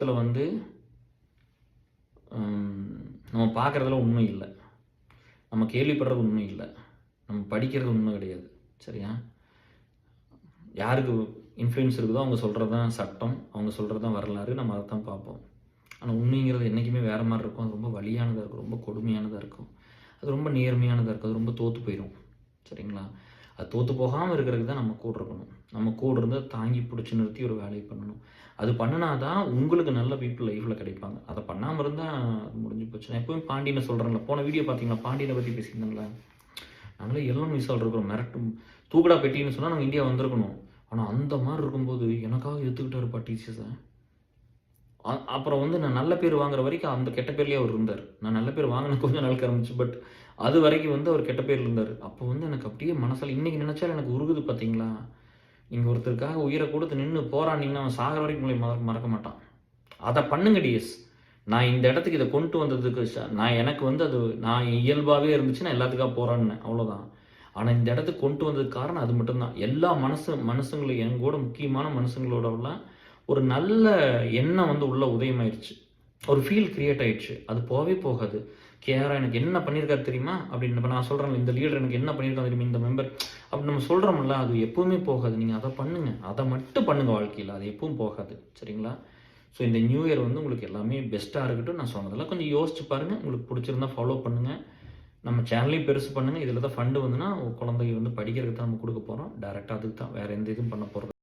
இதில் வந்து நம்ம பார்க்குறதுல உண்மை இல்லை, நம்ம கேள்விப்படுறது உண்மை இல்லை, நம்ம படிக்கிறது உண்மை கிடையாது. சரியா? யாருக்கு இன்ஃப்ளூயன்ஸ் இருக்குதோ அவங்க சொல்கிறது தான் சட்டம், அவங்க சொல்கிறது தான் வரலாறு, நம்ம அதை தான் பார்ப்போம். ஆனால் உண்மைங்கிறது என்றைக்குமே வேறு மாதிரி இருக்கும். அது ரொம்ப வலியானதாக இருக்கும், ரொம்ப கொடுமையானதாக இருக்கும், அது ரொம்ப நேர்மையானதாக இருக்கும், அது ரொம்ப தோற்று போயிடும். சரிங்களா? அது தோற்று போகாமல் இருக்கிறதுக்கு தான் நம்ம கூட இருக்கணும். நம்ம கூட இருந்து தாங்கி பிடிச்சி நிறுத்தி ஒரு வேலையை பண்ணணும். அது பண்ணினா தான் உங்களுக்கு நல்ல பீப்புள் லைஃப்பில் கிடைப்பாங்க. அதை பண்ணாமல் இருந்தால் அது முடிஞ்சு போச்சு. நான் எப்போயும் பாண்டியனை சொல்கிறேன்ல, போன வீடியோ பார்த்தீங்களா, பாண்டியனை பற்றி பேசியிருந்தேன்ல. நாங்களே எல்லாம் மிஸ்ஸால் இருக்கிறோம், மிரட்டும் தூக்கடா பெட்டின்னு சொன்னால் நாங்கள் இந்தியா வந்திருக்கணும். ஆனால் அந்த மாதிரி இருக்கும்போது எனக்காக எடுத்துக்கிட்டாருப்பா டீச்சர்ஸை. அப்புறம் வந்து நான் நல்ல பேர் வாங்குற வரைக்கும் அந்த கெட்ட பேர்லேயே அவர் இருந்தார். நான் நல்ல பேர் வாங்கின கொஞ்சம் நாளுக்கு ஆரம்பிச்சு, பட் அது வரைக்கும் வந்து அவர் கெட்ட பேர் இருந்தார். அப்போ வந்து எனக்கு அப்படியே மனசால் இன்றைக்கி நினச்சாலும் எனக்கு உருகுது. பார்த்தீங்களா, நீங்கள் ஒருத்தருக்காக உயிரை கொடுத்து நின்று போராடினீங்கன்னா அவன் சாகிற வரைக்கும் உங்களை மறக்க மாட்டான். அதை பண்ணுங்க டிஎஸ். நான் இந்த இடத்துக்கு இதை கொண்டு வந்ததுக்கு நான் எனக்கு வந்து அது நான் இயல்பாகவே இருந்துச்சு, நான் எல்லாத்துக்காக போராடினேன், அவ்வளோதான். ஆனால் இந்த இடத்துக்கு கொண்டு வந்ததுக்கு காரணம் அது மட்டும்தான். எல்லா மனுஷங்களும் என் கூட முக்கியமான மனுஷங்களோடலாம் ஒரு நல்ல எண்ணம் வந்து உள்ள உதயமாயிடுச்சு, ஒரு ஃபீல் கிரியேட் ஆயிடுச்சு. அது போகவே போகாது. கேஆர் எனக்கு என்ன பண்ணியிருக்காரு தெரியுமா அப்படின்னு இப்போ நான் சொல்கிறேன், இந்த லீடர் எனக்கு என்ன பண்ணியிருக்காரு தெரியுமா, இந்த மெம்பர் அப்படி நம்ம சொல்கிறோம்ல, அது எப்பவுமே போகாது. நீங்கள் அதை பண்ணுங்கள், அதை மட்டும் பண்ணுங்கள் வாழ்க்கையில், அது எப்பவும் போகாது. சரிங்களா? ஸோ இந்த நியூ இயர் வந்து உங்களுக்கு எல்லாமே பெஸ்ட்டாக இருக்கட்டும். நான் சொன்னதெல்லாம் கொஞ்சம் யோசிச்சு பாருங்கள். உங்களுக்கு பிடிச்சிருந்தா ஃபாலோ பண்ணுங்கள். நம்ம சேனலையும் பெருசு பண்ணுங்கள். இதில் தான் ஃபண்டு வந்துன்னா குழந்தைங்க வந்து படிக்கிறதுக்கு தான் நம்ம கொடுக்க போகிறோம். டேரெக்டாக அதுக்கு தான், வேறு எந்த இதுவும் பண்ண போகிறது